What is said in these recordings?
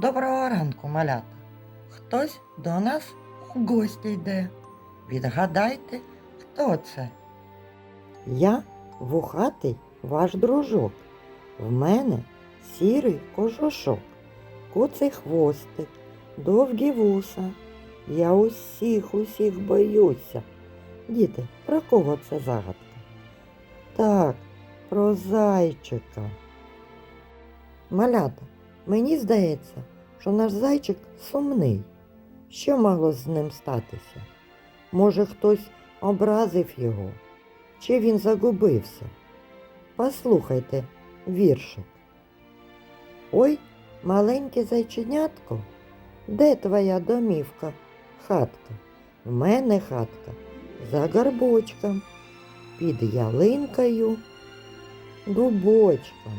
Доброго ранку, малята. Хтось до нас у гості йде. Відгадайте, хто це? Я вухатий ваш дружок. В мене сірий кожушок, куций хвостик, довгі вуса. Я усіх боюся. Діти, про кого це загадка? Так, про зайчика. Малята, мені здається, що наш зайчик сумний. Що могло з ним статися? Може, хтось образив його? Чи він загубився? Послухайте віршик. Ой, маленьке зайченятко, де твоя домівка, хатка? В мене хатка за горбочком, під ялинкою, дубочком.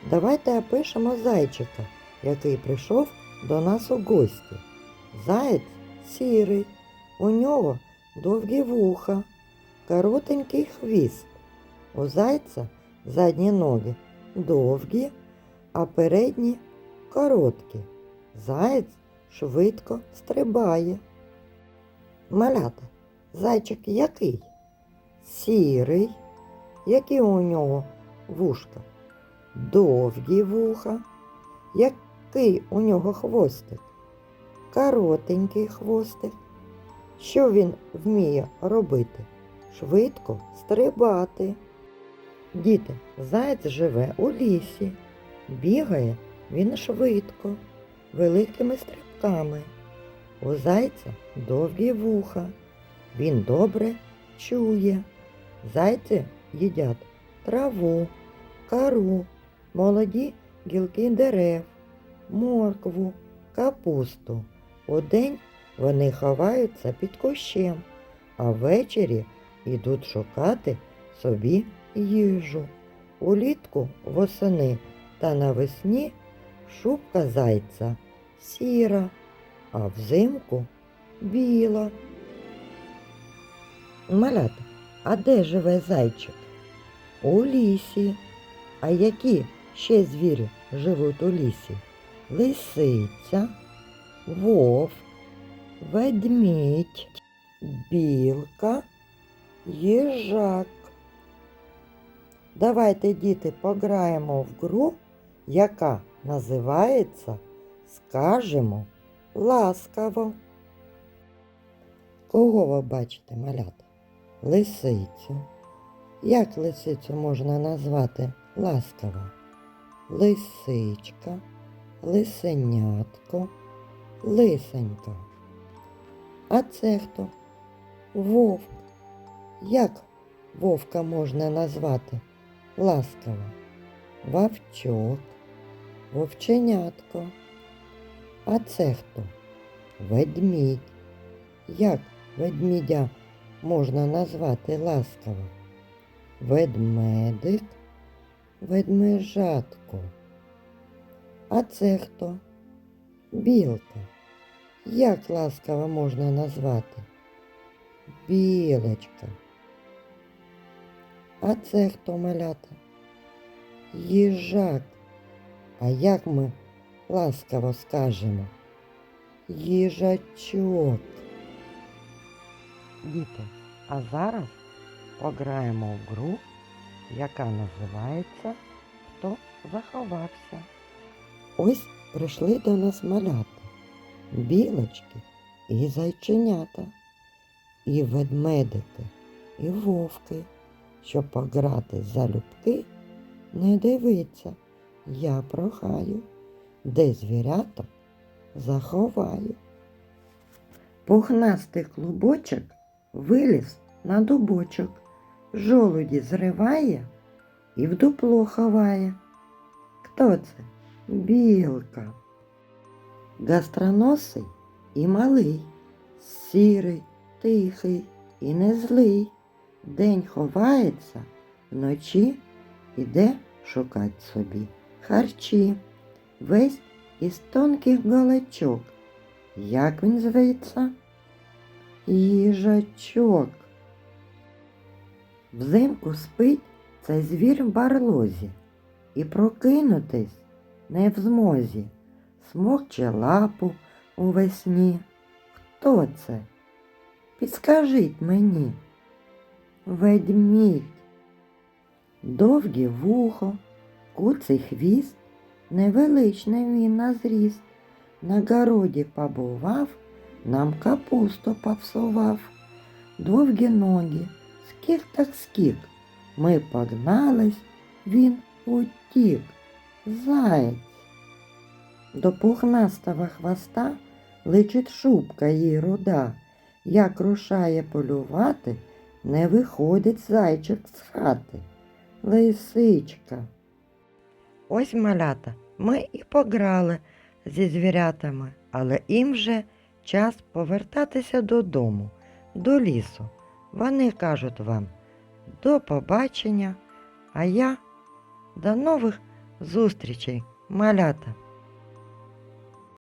Давайте опишемо зайчика, який прийшов до нас у гості. Заєць сірий, у нього довгі вуха, коротенький хвіст. У зайця задні ноги довгі, а передні короткі. Заєць швидко стрибає. Малята, зайчик який? Сірий. Які у нього вушка? Довгі вуха. Який у нього хвостик? Коротенький хвостик. Що він вміє робити? Швидко стрибати. Діти, заєць живе у лісі. Бігає він швидко, великими стрибками. У зайця довгі вуха. Він добре чує. Зайці їдять траву, кору, молоді гілки дерев, моркву, капусту. Удень вони ховаються під кущем, а ввечері йдуть шукати собі їжу. Улітку, восени та навесні шубка зайця сіра, а взимку біла. Малята, а де живе зайчик? У лісі. А які ще звірі живуть у лісі? Лисиця, вовк, ведмідь, білка, їжак. Давайте, діти, пограємо в гру, яка називається «Скажемо ласкаво». Кого ви бачите, малята? Лисицю. Як лисицю можна назвати ласкаво? Лисичка, лисенятко, лисенька. А це хто? Вовк. Як вовка можна назвати ласкаво? Вовчок, вовченятко. А це хто? Ведмідь. Як ведмідя можна назвати ласкаво? Ведмедик, ведмежатко. А це хто? Білка. Як ласкаво можна назвати? Білочка. А це хто, малята? Їжак. А як ми ласкаво скажемо? Їжачок. Діти, а зараз пограємо в гру, яка називається «Хто заховався?». Ось прийшли до нас малята, білочки і зайченята, і ведмедики, і вовки. Щоб пограти залюбки, не дивиться, я прохаю, де звіряток заховаю. Пухнастий клубочок виліз на дубочок, жолуді зриває і в дупло ховає. Хто це? Білка. Гастроносий і малий, сірий, тихий і не злий. День ховається, вночі іде шукать собі харчі. Весь із тонких голочок. Як він зветься? Їжачок. Взимку спить цей звір в барлозі, і прокинутись не в змозі, смокче лапу увесні. Хто це? Підскажіть мені. Ведмідь. Довге вухо, куций хвіст, невеличний він на зріст. На городі побував, нам капусту попсував. Довгі ноги, скік так скік. Ми погнались, він утік. Заєць. До пухнастого хвоста личить шубка їй руда. Як рушає полювати, не виходить зайчик з хати. Лисичка. Ось, малята, ми і пограли зі звірятами, але їм вже час повертатися додому, до лісу. Вони кажуть вам до побачення, а я до нових зустрічей, малята.